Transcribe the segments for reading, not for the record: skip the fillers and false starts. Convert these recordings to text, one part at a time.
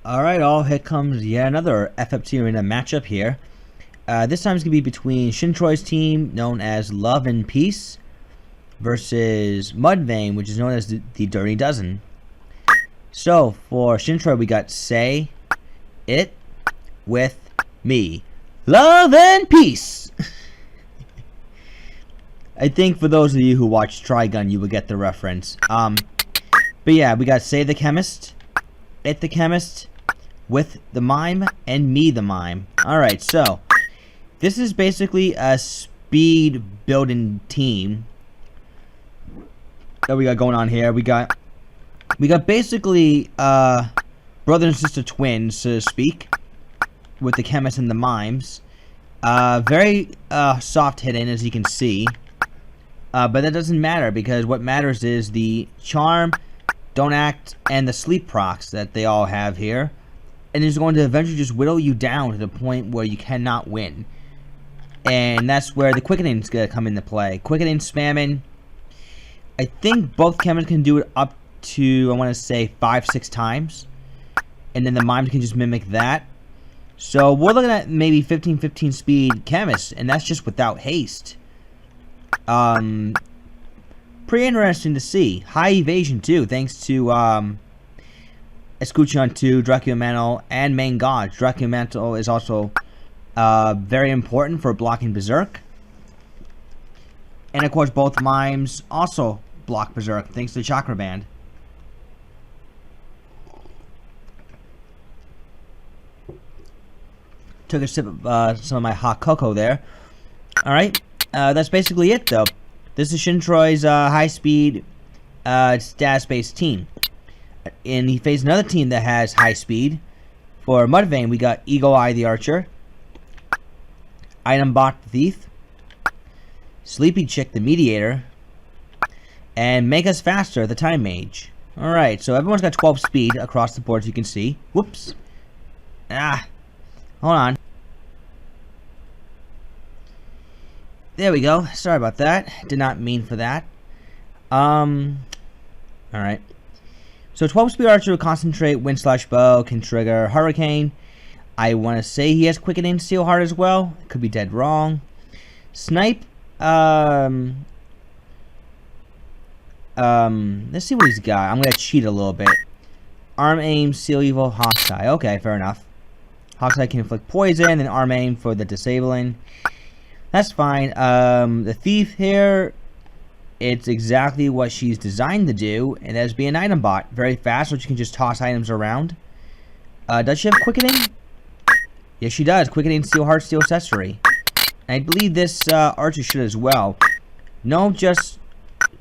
Alright all, here comes yet another FFT arena matchup here. This time it's going to be between Shintory's team, known as Love and Peace, versus Mudvayne, which is known as the Dirty Dozen. So, for Shintory we got Say It With Me. Love and Peace! I think for those of you who watch Trigun, you will get the reference. But yeah, we got Say the Chemist, It the Chemist, With the Mime, and Me the Mime. Alright, so this is basically a speed building team that we got going on here. We got basically brother and sister twins, so to speak, with the chemist and the mimes. Very soft hitting, as you can see. But that doesn't matter, because what matters is the charm, don't act, and the sleep procs that they all have here. And it's going to eventually just whittle you down to the point where you cannot win. And that's where the quickening is going to come into play. Quickening, spamming. I think both chemists can do it up to, I want to say, 5-6 times. And then the mimes can just mimic that. So we're looking at maybe 15 speed chemists, and that's just without haste. Pretty interesting to see. High evasion too, thanks to Escuchon 2, Dracula Mantle, and Main God. Dracula Mantle is also very important for blocking Berserk. And of course both mimes also block Berserk, thanks to Chakra Band. Took a sip of some of my hot cocoa there. Alright, that's basically it though. This is Shintory's high-speed stats-based team. And he faced another team that has high speed. For Mudvayne, we got Eagle Eye the Archer, Item Bot the Thief, Sleepy Chick the Mediator, and Make Us Faster the Time Mage. Alright, so everyone's got 12 speed across the board, as you can see. Whoops. Hold on. There we go. Sorry about that. Did not mean for that. Alright. So 12 speed archer will concentrate, wind slash bow, can trigger hurricane. I want to say he has quickening steel heart as well. Could be dead wrong. Snipe. Let's see what he's got. I'm gonna cheat a little bit. Arm aim, seal evil, Hawkeye. Okay, fair enough. Hawkeye can inflict poison, and arm aim for the disabling. That's fine. The thief here, it's exactly what she's designed to do, and that is be an item bot. Very fast, so she can just toss items around. Does she have quickening? Yes, she does. Quickening, steel heart, steel accessory. And I believe this archer should as well. No, just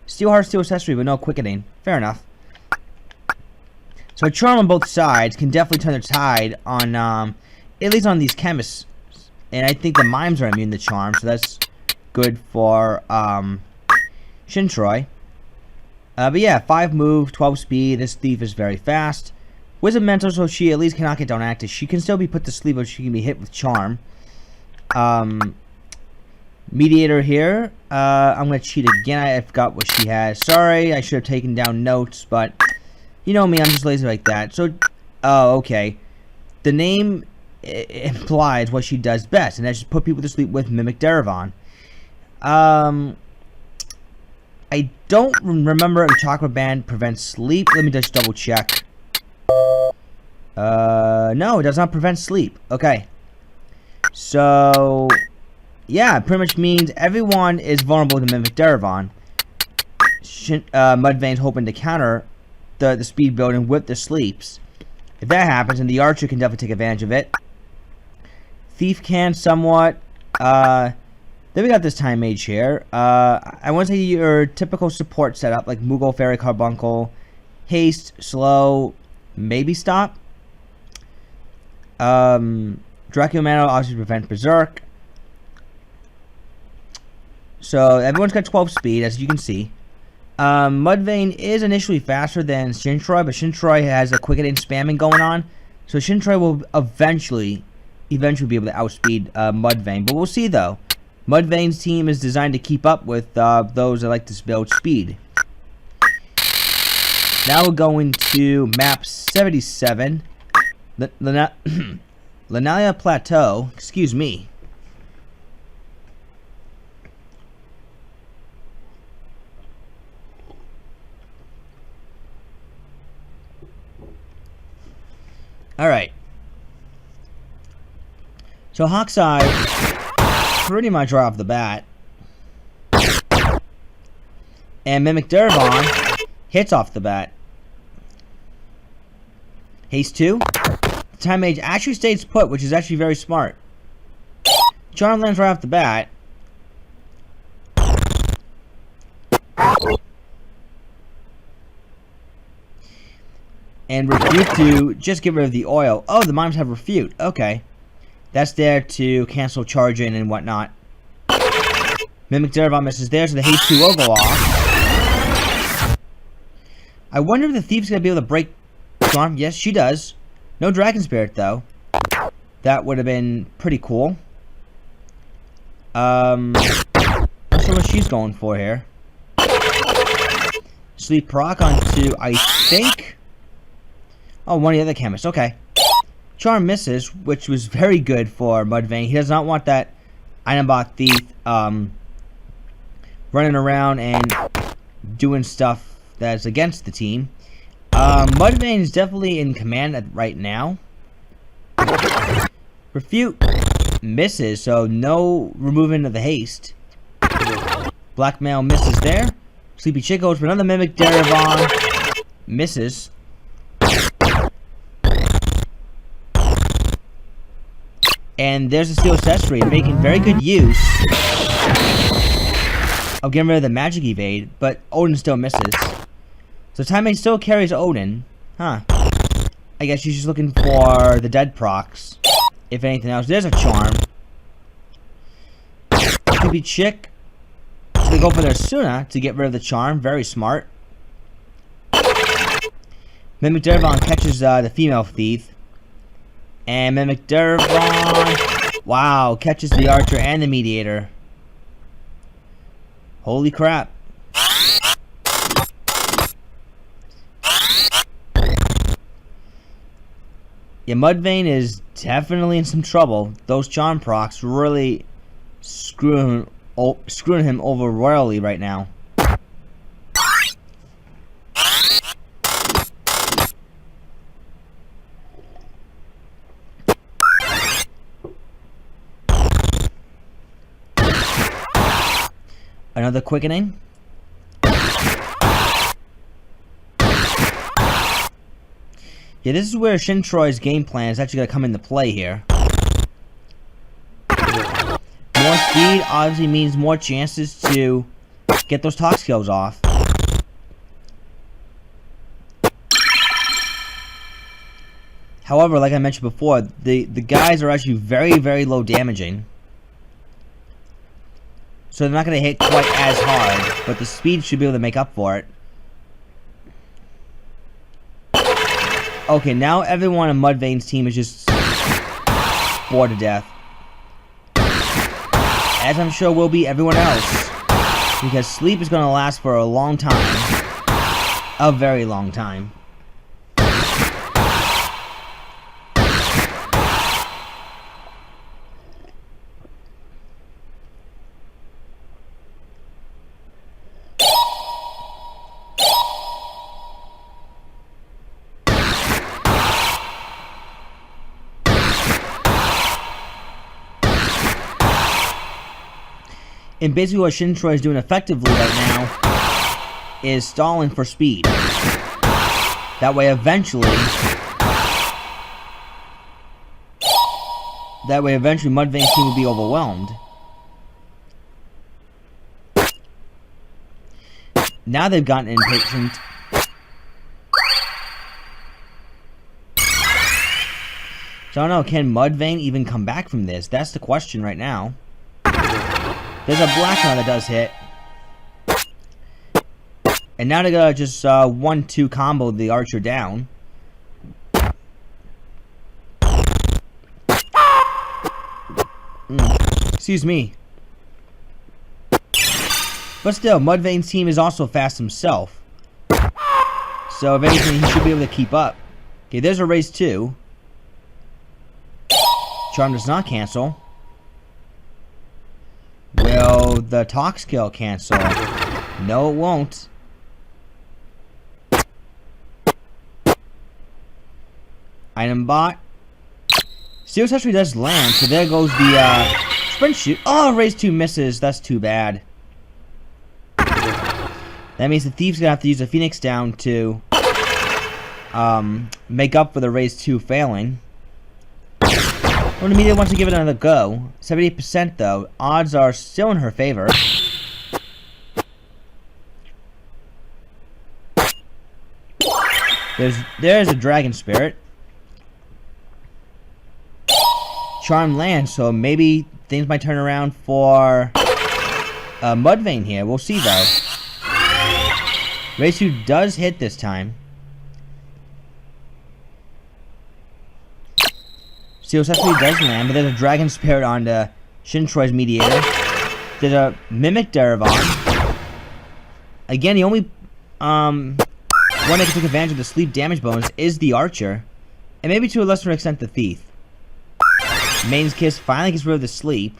steel heart, steel accessory, but no quickening. Fair enough. So a charm on both sides can definitely turn the tide on, at least on these chemists. And I think the mimes are immune to charm, so that's good for Shintory. But yeah, 5 move, 12 speed. This thief is very fast. Wisdom mental, so she at least cannot get down active. She can still be put to sleep, but she can be hit with charm. Mediator here. I'm gonna cheat again. I forgot what she has. Sorry, I should have taken down notes, but you know me, I'm just lazy like that. So, oh, okay. The name implies what she does best, and that's just put people to sleep with Mimic Deravan. I don't remember if Chakra Band prevents sleep. Let me just double check. No, it does not prevent sleep. Okay. So, yeah, it pretty much means everyone is vulnerable to Mimic Deravan. Mudvayne's hoping to counter the speed building with the sleeps. If that happens, then the archer can definitely take advantage of it. Thief can somewhat. Then we got this time mage here. I want to say your typical support setup, like Moogle, Fairy, Carbuncle, haste, slow, maybe stop. Dracula Mantle obviously prevent Berserk. So everyone's got 12 speed, as you can see. Mudvayne is initially faster than Shintory, but Shintory has a quickening spamming going on. So Shintory will eventually be able to outspeed Mudvayne. But we'll see though. Mudvayne's team is designed to keep up with those that like to build speed. Now we're going to map 77, Linalia Plateau, excuse me. Alright. So Hawkeye, pretty much right off the bat. And Mimic Durban hits off the bat. Haste 2. The Time Mage actually stays put, which is actually very smart. Charm lands right off the bat. And Refute to just get rid of the oil. Oh, the Mimes have Refute. Okay. That's there to cancel charge in and whatnot. Mimic Durban misses there, so the Haste 2 will go off. I wonder if the Thief's going to be able to break Charm. Yes, she does. No Dragon Spirit, though. That would have been pretty cool. Not sure what she's going for here. Sleep proc onto, I think... Oh, one of the other chemists. Okay. Charm misses, which was very good for Mudvayne. He does not want that Itembot Thief running around and doing stuff that's against the team. Mudvayne is definitely in command right now. Refute misses, so no removing of the haste. Blackmail misses there. Sleepy Chick goes for another Mimic Durban. Misses. And there's a Steel Accessory, making very good use of getting rid of the Magic Evade, but Odin still misses. So Time Mage still carries Odin. Huh. I guess she's just looking for the dead procs. If anything else, there's a Charm. Sleepy Chick. So they go for their Suna to get rid of the Charm. Very smart. Mimic Durban catches the female thief. And Mimic Durban, wow, catches the Archer and the Mediator. Holy crap. Yeah, Mudvayne is definitely in some trouble. Those Charm procs really screwing him over royally right now. Another quickening. Yeah, this is where Shintory's game plan is actually going to come into play here. More speed obviously means more chances to get those talk skills off. However, like I mentioned before, the guys are actually very, very low damaging. So they're not going to hit quite as hard, but the speed should be able to make up for it. Okay, now everyone on Mudvayne's team is just bored to death. As I'm sure will be everyone else. Because sleep is going to last for a long time. A very long time. And basically what Shintory is doing effectively right now is stalling for speed. That way eventually Mudvayne's team will be overwhelmed. Now they've gotten impatient. So I don't know, can Mudvayne even come back from this? That's the question right now. There's a black one that does hit. And now they're gonna just 1-2 combo the Archer down. Excuse me. But still, Mudvayne's team is also fast himself. So if anything, he should be able to keep up. Okay, there's a race 2. Charm does not cancel. Will the talk skill cancel? No, it won't. Item bot. Steel Sentry does land, so there goes the sprint shoot. Oh, raise 2 misses. That's too bad. That means the Thief's gonna have to use a Phoenix down to make up for the raise 2 failing. Well, the media wants to give it another go. 78% though. Odds are still in her favor. There's a Dragon Spirit. Charm lands, so maybe things might turn around for Mudvayne here. We'll see though. Race 2 does hit this time. Steel Sesame does land, but there's a Dragon Spirit on the Shintory's Mediator. There's a Mimic Darabon. Again, the only one that can take advantage of the sleep damage bonus is the Archer, and maybe to a lesser extent the Thief. Maiden's Kiss finally gets rid of the sleep.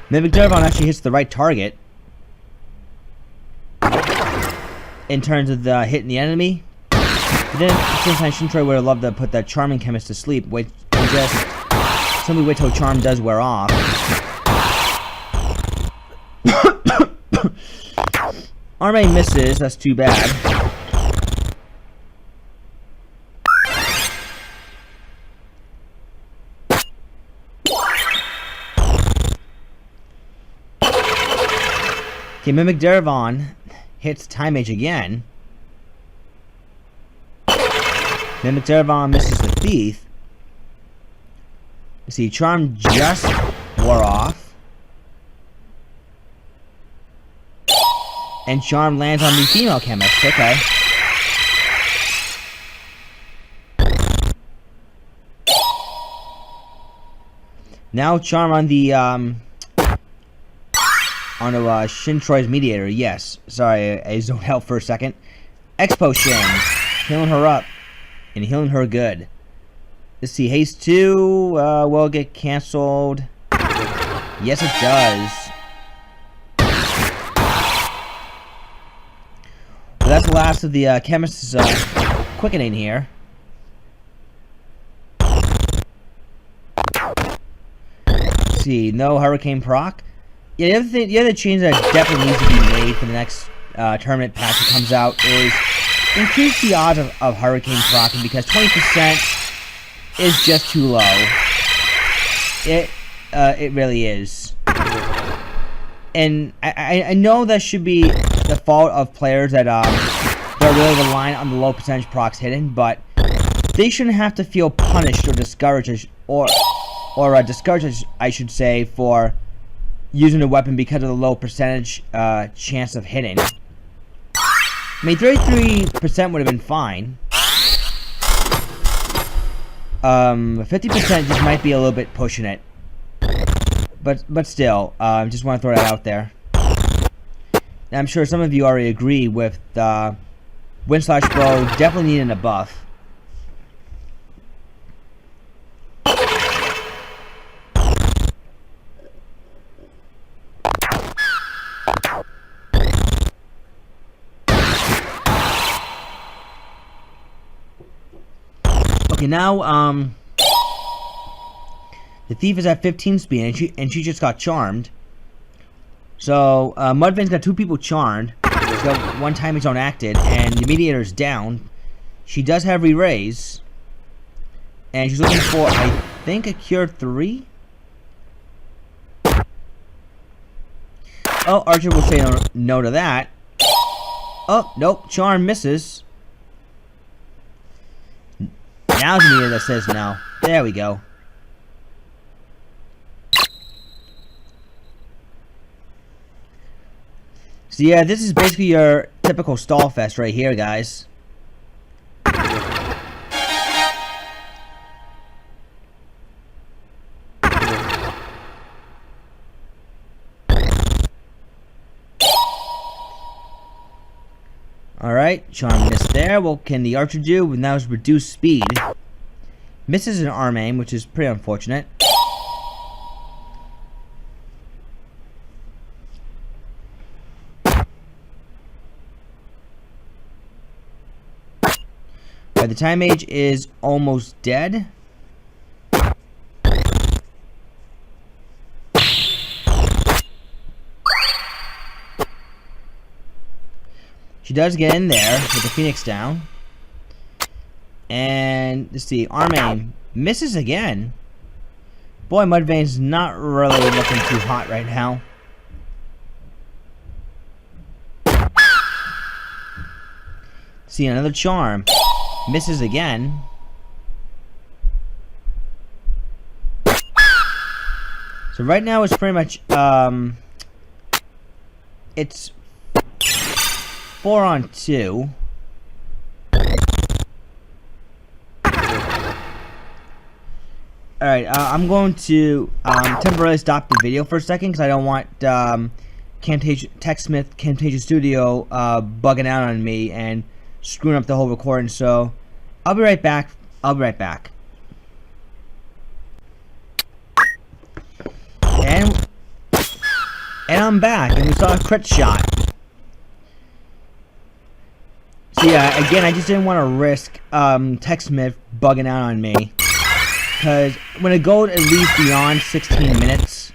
Mimic Darabon actually hits the right target in terms of the hitting the enemy. But then sometimes Shintory would have loved to put that Charming Chemist to sleep. Wait, just simply wait till Charm does wear off. Arme misses, that's too bad. Okay, Mimic Darabon hits Time Mage again. Mimic Darabon misses the Thief. You see, Charm just wore off. And Charm lands on the Female Chemist, okay. Now Charm on the, Shintory's Mediator, yes. Sorry, I zoned out for a second. X-Potion, healing her up, and healing her good. Let's see, Haste 2, will get cancelled. Yes, it does. Well, that's the last of the Chemist's quickening here. Let's see, no Hurricane proc. Yeah, the other change that definitely needs to be made for the next tournament patch that comes out is increase the odds of Hurricane proccing, because 20% is just too low. It really is. And I know that should be the fault of players that they're really relying on the low percentage procs hidden, but they shouldn't have to feel punished or discouraged, or discouraged, I should say, for using a weapon because of the low percentage chance of hitting. I mean, 33% would have been fine. 50% just might be a little bit pushing it. But still, just want to throw that out there. And I'm sure some of you already agree with Wind/Blow definitely needing a buff. Okay, now the Thief is at 15 speed, and she just got charmed. So Mudvayne's got 2 people charmed. She's got 1 Time Zone acted, and the Mediator's down. She does have re-raise, and she's looking for, I think, a Cure 3. Oh, Archer will say no to that. Oh, nope, Charm misses. Now the Mediator that says no. There we go. So yeah, this is basically your typical stall fest right here, guys. Alright, Charm missed there. What can the archer do? Now it's reduced speed. Misses an arm aim, which is pretty unfortunate. The time mage is almost dead. She does get in there with the Phoenix down. And let's see, arm aim misses again. Boy, Mudvayne's not really looking too hot right now. See, another charm. Misses again. So right now it's pretty much it's 4 on 2. Alright, I'm going to temporarily stop the video for a second because I don't want TechSmith Camtasia Studio bugging out on me and screwing up the whole recording. So I'll be right back. And I'm back, and we saw a crit shot. So yeah, again, I just didn't want to risk TechSmith bugging out on me, because when it goes at least beyond 16 minutes,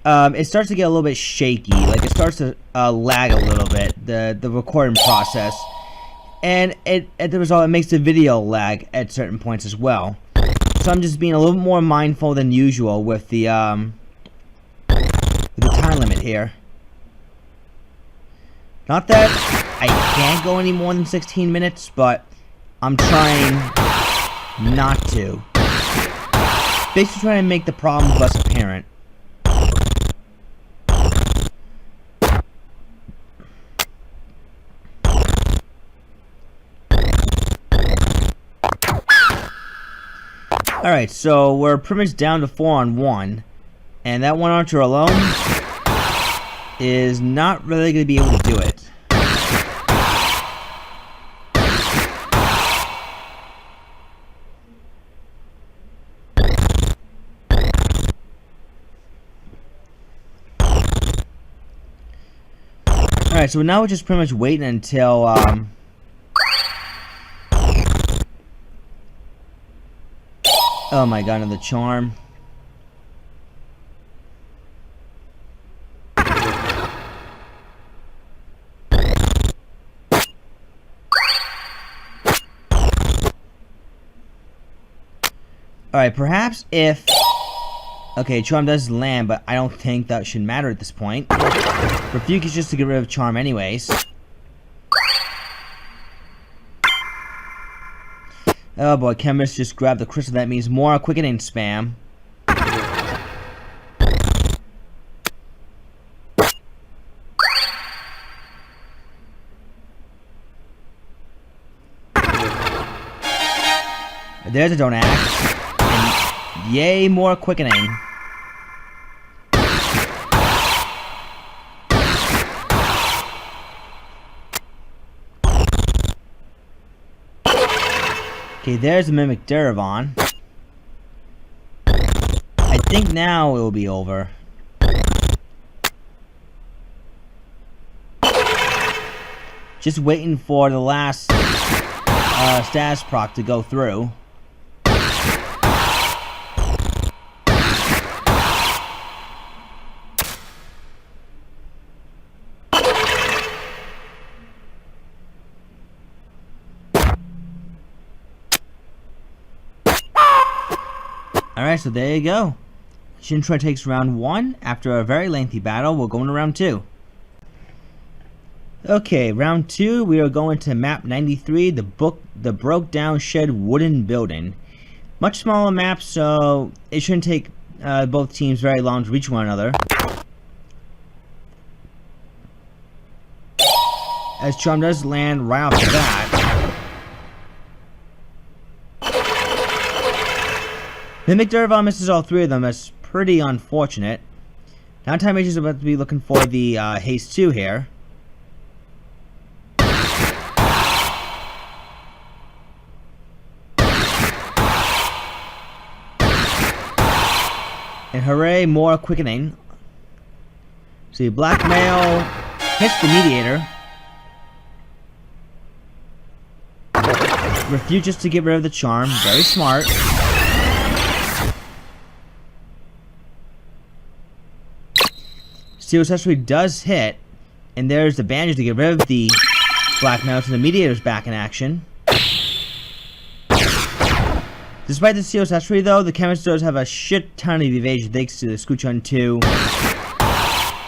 it starts to get a little bit shaky. Like, it starts to lag a little bit, the recording process. And at the result, it makes the video lag at certain points as well. So I'm just being a little more mindful than usual with the time limit here. Not that I can't go any more than 16 minutes, but I'm trying not to. Basically trying to make the problem less apparent. Alright, so we're pretty much down to 4 on 1. And that one archer alone is not really going to be able to do it. Alright, so now we're just pretty much waiting until oh my god, another charm. Alright, perhaps if... Okay, charm does land, but I don't think that should matter at this point. Rebuke is just to get rid of charm anyways. Oh boy, Chemist just grabbed the crystal. That means more quickening spam. There's a don't act. And yay, more quickening. Okay, there's a Mimic Duravan. I think now it will be over. Just waiting for the last status proc to go through. Alright, so there you go. Shintory takes round 1. After a very lengthy battle, we'll go into round 2. Okay, round 2, we are going to map 93, the broke down shed wooden building. Much smaller map, so it shouldn't take both teams very long to reach one another. As charm does land right off the bat. Mimic Duravan misses all 3 of them. That's pretty unfortunate. Now Time Mage is about to be looking for the Haste 2 here. And hooray, more quickening. See, blackmail hits the mediator. Refuses to get rid of the charm. Very smart. Steel accessory does hit. And there's the bandage to get rid of the blackmail, so the mediator's back in action. Despite the steel accessory though, the chemist does have a shit ton of evasion thanks to the Scoochun 2,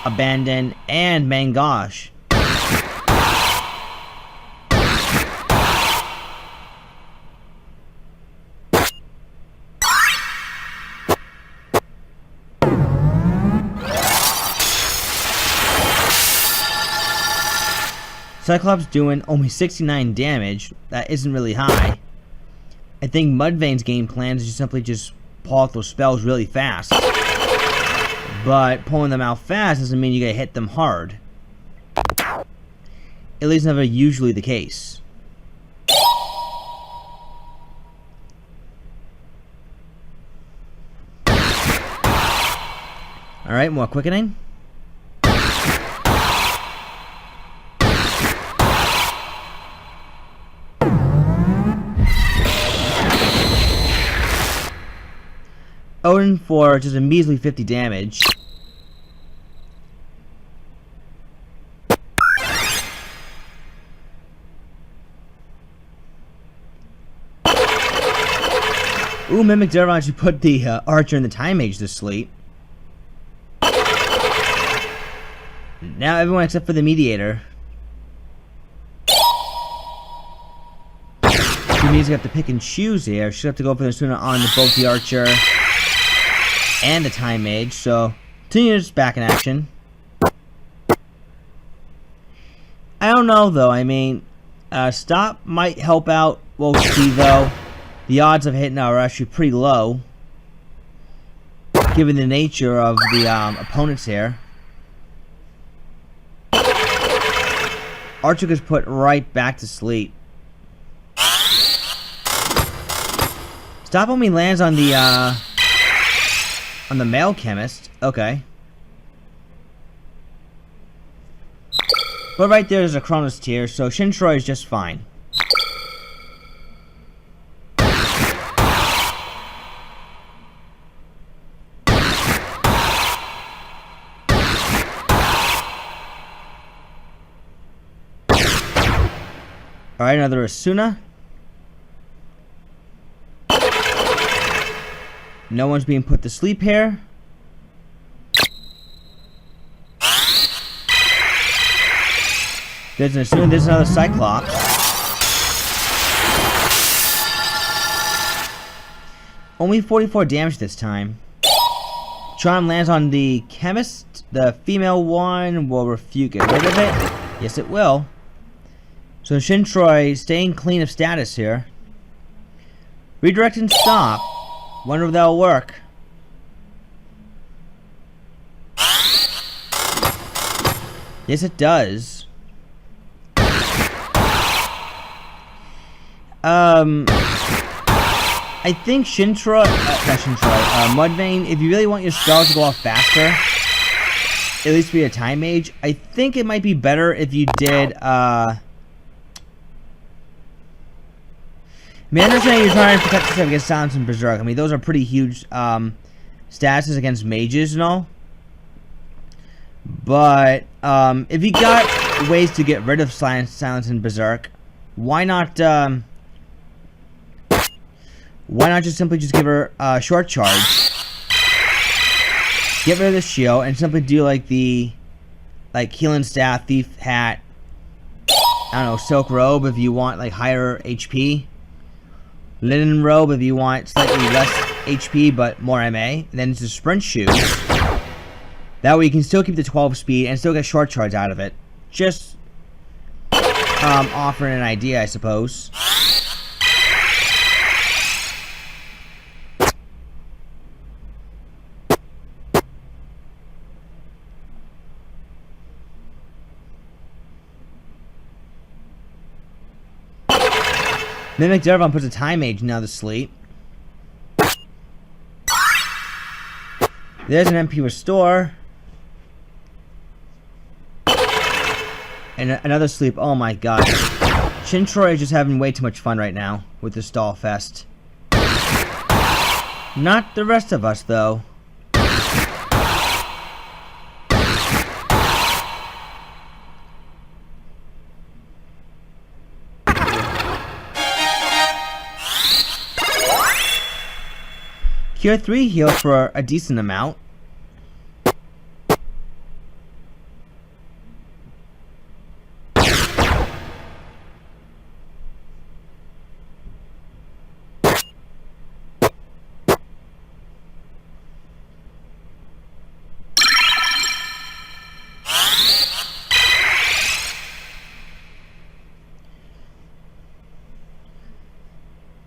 Abandon, and Mangosh. Cyclops doing only 69 damage. That isn't really high. I think Mudvayne's game plan is to simply just pull out those spells really fast. But pulling them out fast doesn't mean you gotta hit them hard. At least never usually the case. Alright, more quickening. Odin for just a measly 50 damage. Ooh, Mimic Dervon should put the Archer and the Time Mage to sleep. Now everyone except for the Mediator. She means you have to pick and choose here. She'll have to go for the sooner on both the Archer and the Time Mage, so 2 units back in action. I don't know though, I mean, stop might help out. We'll see though. The odds of hitting are actually pretty low, given the nature of the opponents here. Archer gets put right back to sleep. Stop only lands on the male chemist. Okay. But right there is a Cronus tier, so Shintory is just fine. Alright, another Asuna. No one's being put to sleep here. There's an Asuna, there's another Cyclops. Only 44 damage this time. Charm lands on the chemist. The female one will refute get rid of it. Yes, it will. So Shintory staying clean of status here. Redirect and stop. Wonder if that'll work. Yes, it does. I think Shintory, not Shintory, Mudvayne, if you really want your spells to go off faster, at least be a Time Mage, I think it might be better if you did, I mean, I understand you're trying to protect yourself against Silence and Berserk. I mean, those are pretty huge statuses against mages and all. But if you got ways to get rid of Silence and Berserk, why not just simply just give her a short charge, get rid of the shield, and simply do like the Healing Staff, Thief Hat, I don't know, Silk Robe if you want like higher HP. Linen Robe if you want slightly less HP but more MA. And then it's a Sprint Shoes. That way you can still keep the 12 speed and still get short charge out of it. Just offering an idea, I suppose. Mimic Dervon puts a Time Mage now to sleep. There's an MP restore. And another sleep. Oh my god. Shintory is just having way too much fun right now with the stall fest. Not the rest of us, though. Cure 3 heal for a decent amount.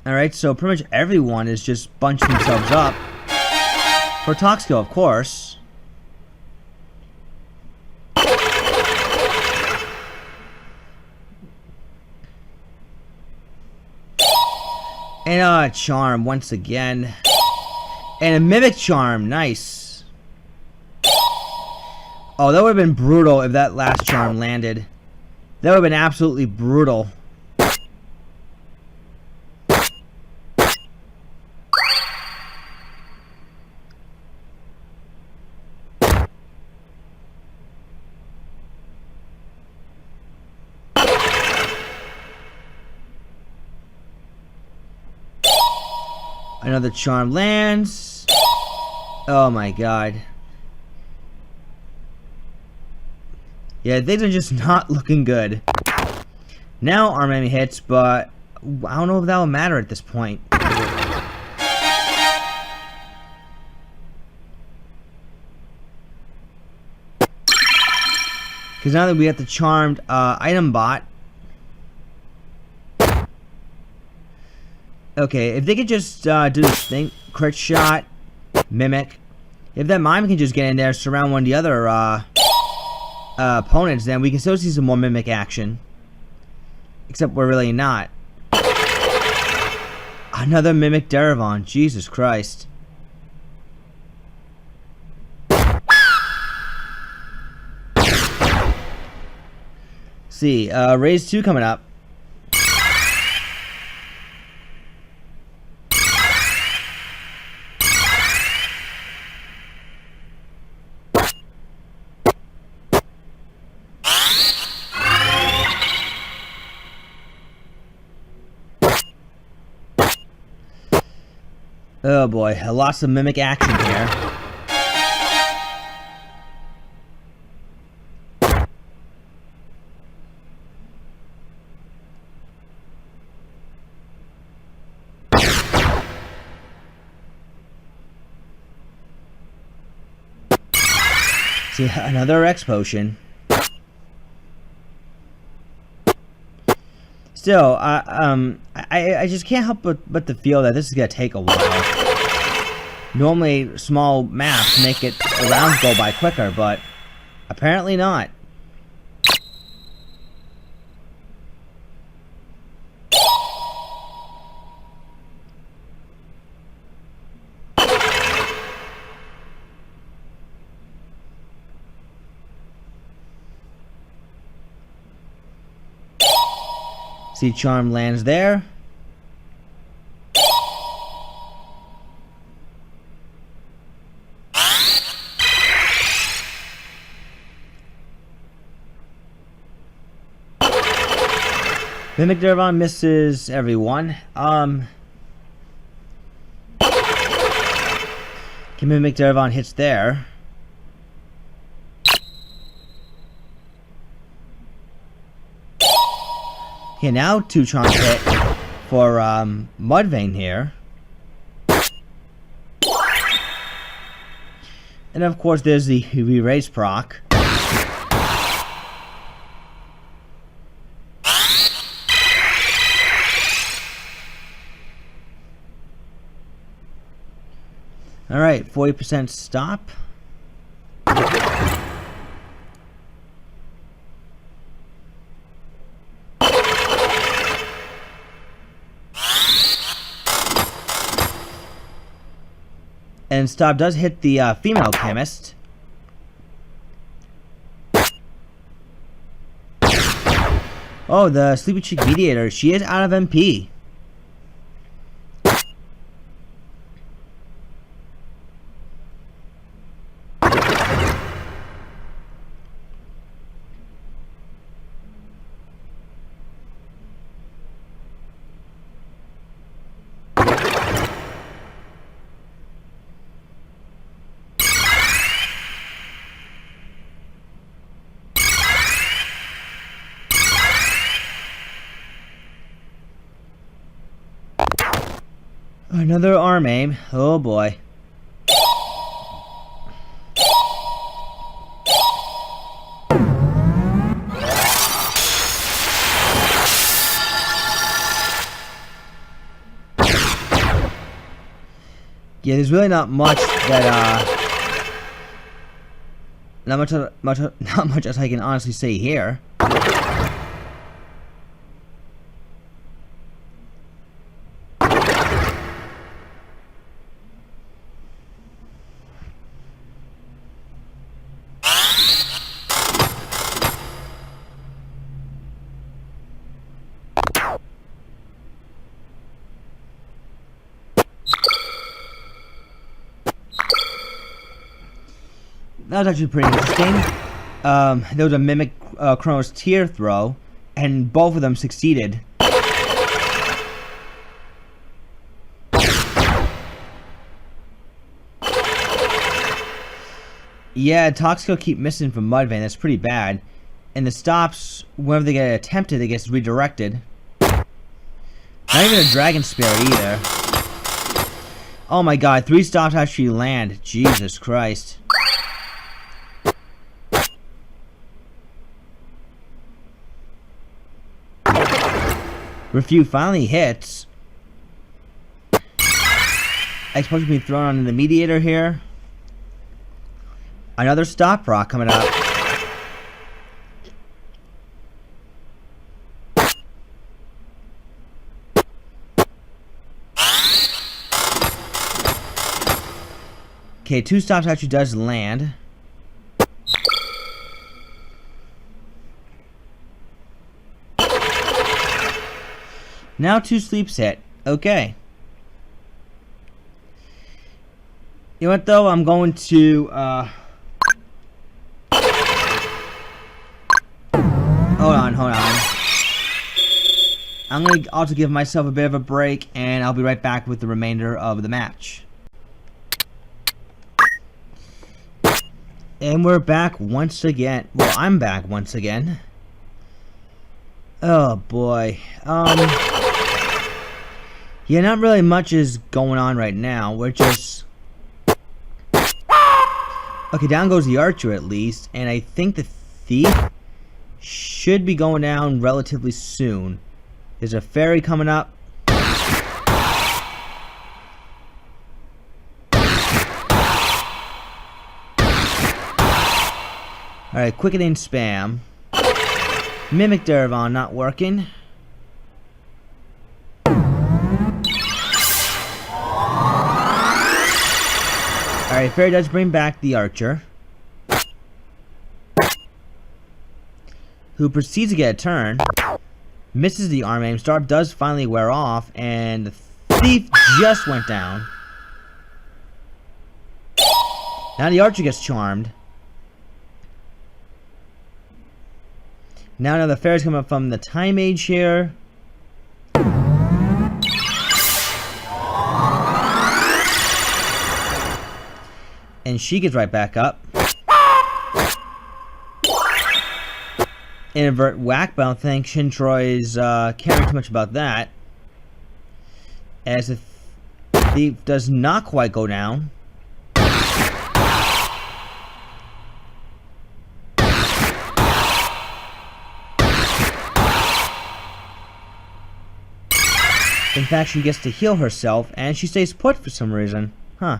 Alright, so pretty much everyone is just bunching themselves up. For Toxkill, of course. And a charm once again. And a Mimic Charm, nice. Oh, that would have been brutal if that last charm landed. That would have been absolutely brutal. Another charm lands. Oh my god. Yeah, things are just not looking good. Now arm enemy hits, but I don't know if that will matter at this point. Because now that we got the charmed item bot. Okay, if they could just do this thing, crit shot, mimic. If that mime can just get in there, surround one of the other opponents, then we can still see some more mimic action. Except we're really not. Another mimic Derivon, Jesus Christ. See, Raise 2 coming up. Oh boy, lots of mimic action here. See, another X potion. Still, I just can't help but to feel that this is gonna take a while. Normally, small maps make it the rounds go by quicker, but apparently not. See, charm lands there. Mimic Derivon misses everyone. Can Mimic Derivon hits there. Okay, now 2 charms hit for Mudvayne here. And of course there's the Erase proc. Alright, 40% stop. And Stop does hit the female chemist. Oh, the Sleepy Chick Mediator. She is out of MP. Another arm aim. Oh boy. Yeah, there's really not much that not much as I can honestly say here. That was actually pretty interesting. There was a Mimic Chronos Tear throw, and both of them succeeded. Yeah, Toxico keep missing from Mudvayne. That's pretty bad. And the stops, whenever they get attempted, it gets redirected. Not even a Dragon Spirit either. Oh my god, 3 stops actually land. Jesus Christ. Refute finally hits. Explosion being thrown on the Mediator here. Another stop rock coming up. Okay, 2 stops actually does land. Now 2 sleeps hit. Okay. You know what though? I'm going to Hold on. I'm going to also give myself a bit of a break, and I'll be right back with the remainder of the match. And we're back once again. Well, I'm back once again. Oh boy. Yeah, not really much is going on right now. We're just... Okay, down goes the Archer at least, and I think the Thief should be going down relatively soon. There's a Fairy coming up. Alright, Quickening Spam. Mimic Durivon not working. Alright, Fairy does bring back the Archer, who proceeds to get a turn. Misses the arm aim. Star does finally wear off, and the Thief just went down. Now the Archer gets charmed. Now another Fairy's coming up from the Time Mage here. And she gets right back up. Invert whack, but I don't think Shintory's caring too much about that. As the Thief does not quite go down. In fact, she gets to heal herself, and she stays put for some reason. Huh.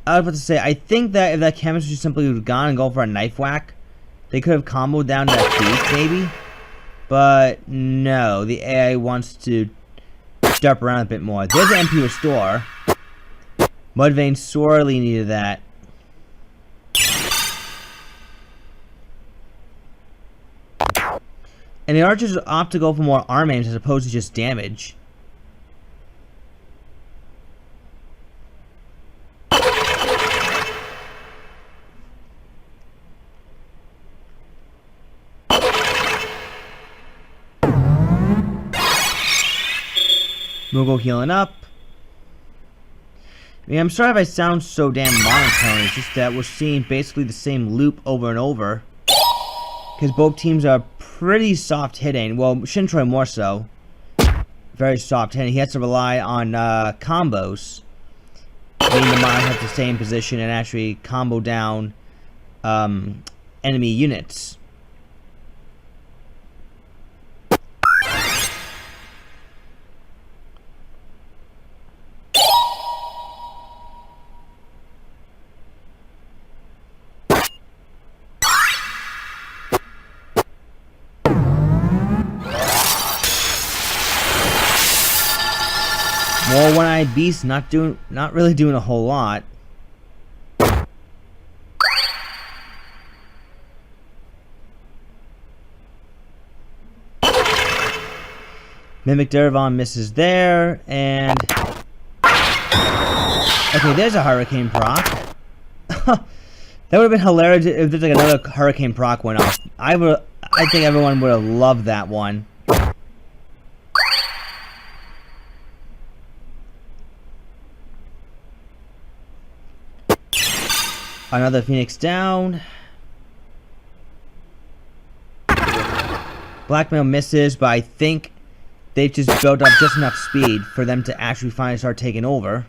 I was about to say, I think that if that chemist just simply would have gone and go for a knife whack, they could have comboed down that Thief, maybe. But no, the AI wants to jump around a bit more. There's an MP restore. Mudvayne sorely needed that. And the archers opt to go for more arm aims as opposed to just damage. Moogle healing up. I mean, I'm sorry if I sound so damn monotone. It's just that we're seeing basically the same loop over and over. Because both teams are pretty soft hitting. Well, Shintory more so. Very soft hitting. He has to rely on combos. Meaning the Mars have to stay in position and actually combo down enemy units. More one-eyed beasts, not really doing a whole lot. Mimic Derivon misses there, and okay, there's a hurricane proc. That would have been hilarious if there's like another hurricane proc went off. I think everyone would have loved that one. Another Phoenix down. Blackmail misses, but I think they've just built up just enough speed for them to actually finally start taking over.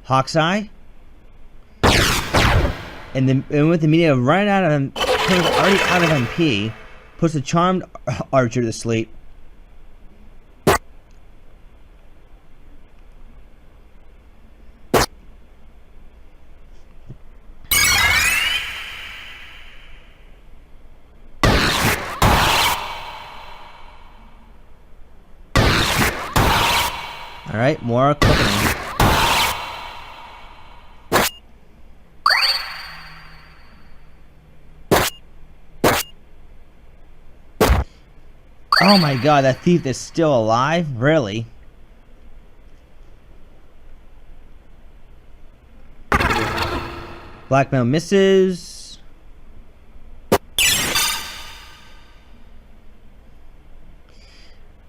Hawkeye. And with the media running out of already out of MP, puts the charmed archer to sleep. Alright, more cooking. Oh my god, that thief is still alive? Really? Blackmail misses.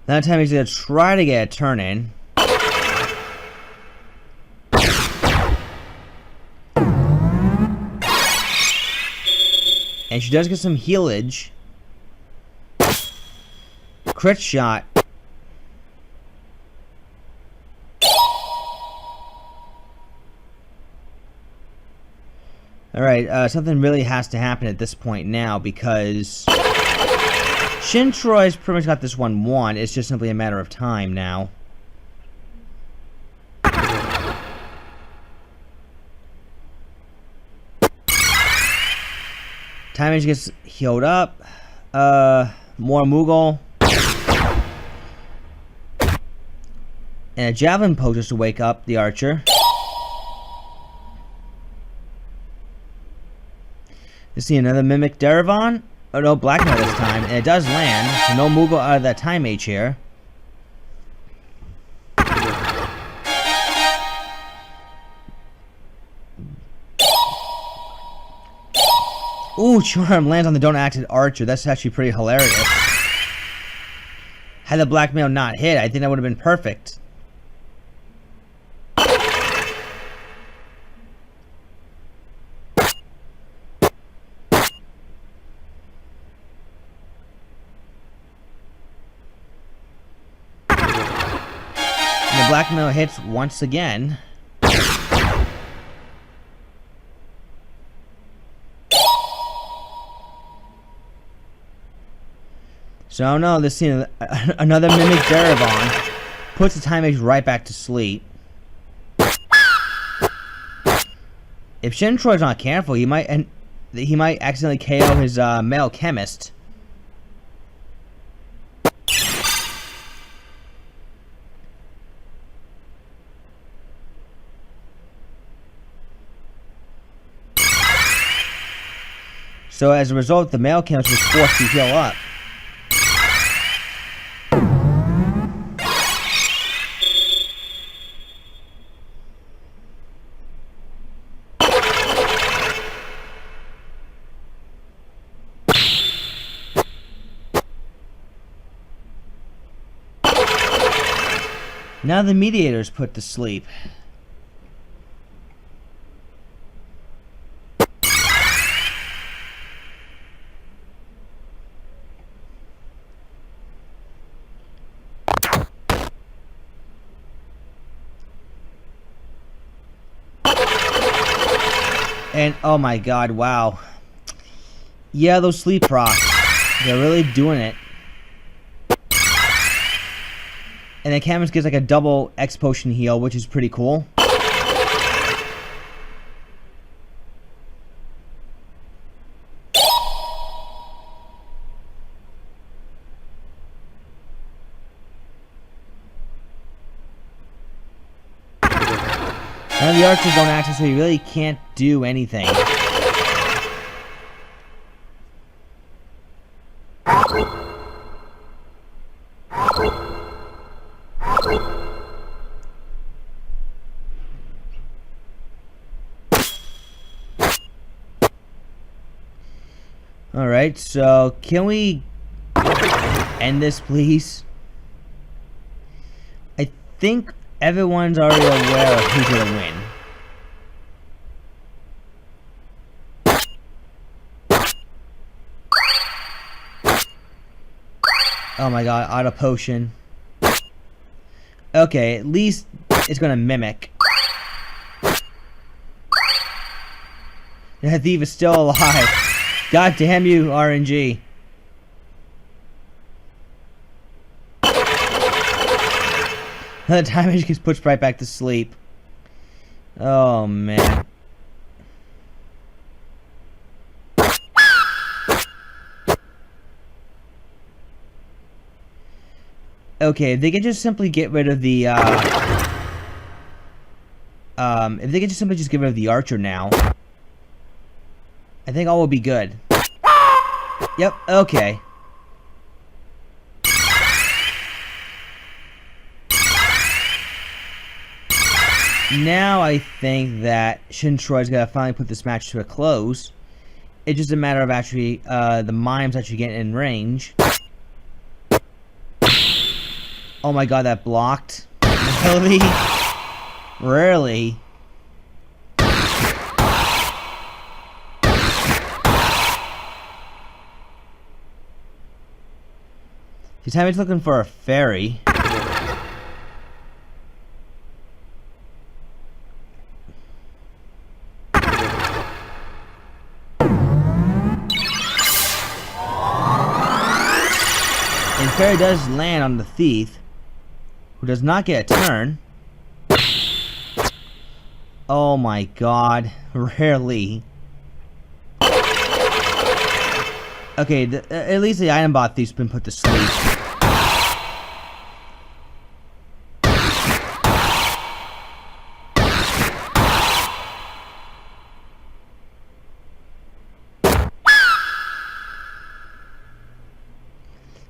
That time he's gonna try to get a turn in. And she does get some healage. Crit shot. Alright, something really has to happen at this point now because Shintory's pretty much got this one won. It's just simply a matter of time now. Time Mage gets healed up. More Moogle. And a Javelin poke just to wake up the archer. You see another Mimic Derivon. Oh no, Blackmail this time. And it does land. So no Moogle out of that Time Mage here. Ooh, Charm lands on the Don't Acted Archer. That's actually pretty hilarious. Had the Blackmail not hit, I think that would have been perfect. And the Blackmail hits once again. So no, this scene, another Mimic Derivon puts the Time Mage right back to sleep. If Shintory's not careful, he might accidentally KO his male chemist. So as a result, the male chemist was forced to heal up. Now the mediator's put to sleep. And oh my god, wow. Yeah, those sleep procs. They're really doing it. And then Camus gets like a double X potion heal, which is pretty cool. Now the archers don't access, so you really can't do anything. Alright, so can we end this, please? I think everyone's already aware of who's gonna win. Oh my god, auto potion. Okay, at least it's gonna mimic. The thief is still alive. God damn you, RNG. The damage gets pushed right back to sleep. Oh man. Okay, if they could just simply get rid of the if they could just simply get rid of the archer now, I think all will be good. Yep, okay. Now I think that Shintory's gonna finally put this match to a close. It's just a matter of actually the mimes actually getting in range. Oh my god, that blocked. Really? Really? Tammy's looking for a fairy. And fairy does land on the thief, who does not get a turn. Oh my god, rarely. Okay, at least the item bot thief's been put to sleep.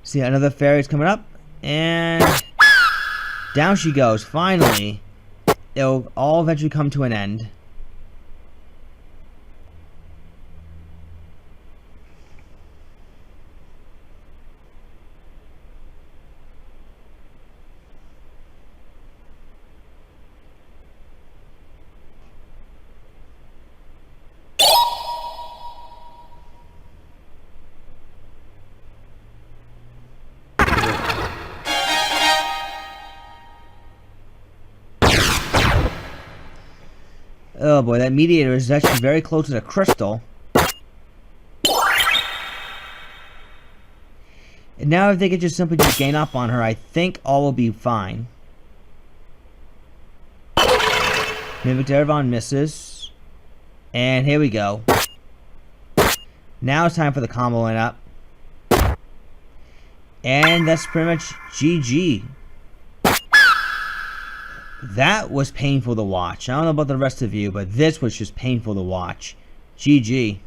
See, another fairy's coming up, and down she goes. Finally, it'll all eventually come to an end. Oh boy, that mediator is actually very close to the crystal. And now if they could just simply just gain up on her, I think all will be fine. Mimic Derevon misses. And here we go. Now it's time for the combo lineup. And that's pretty much GG. That was painful to watch. I don't know about the rest of you, but this was just painful to watch. GG.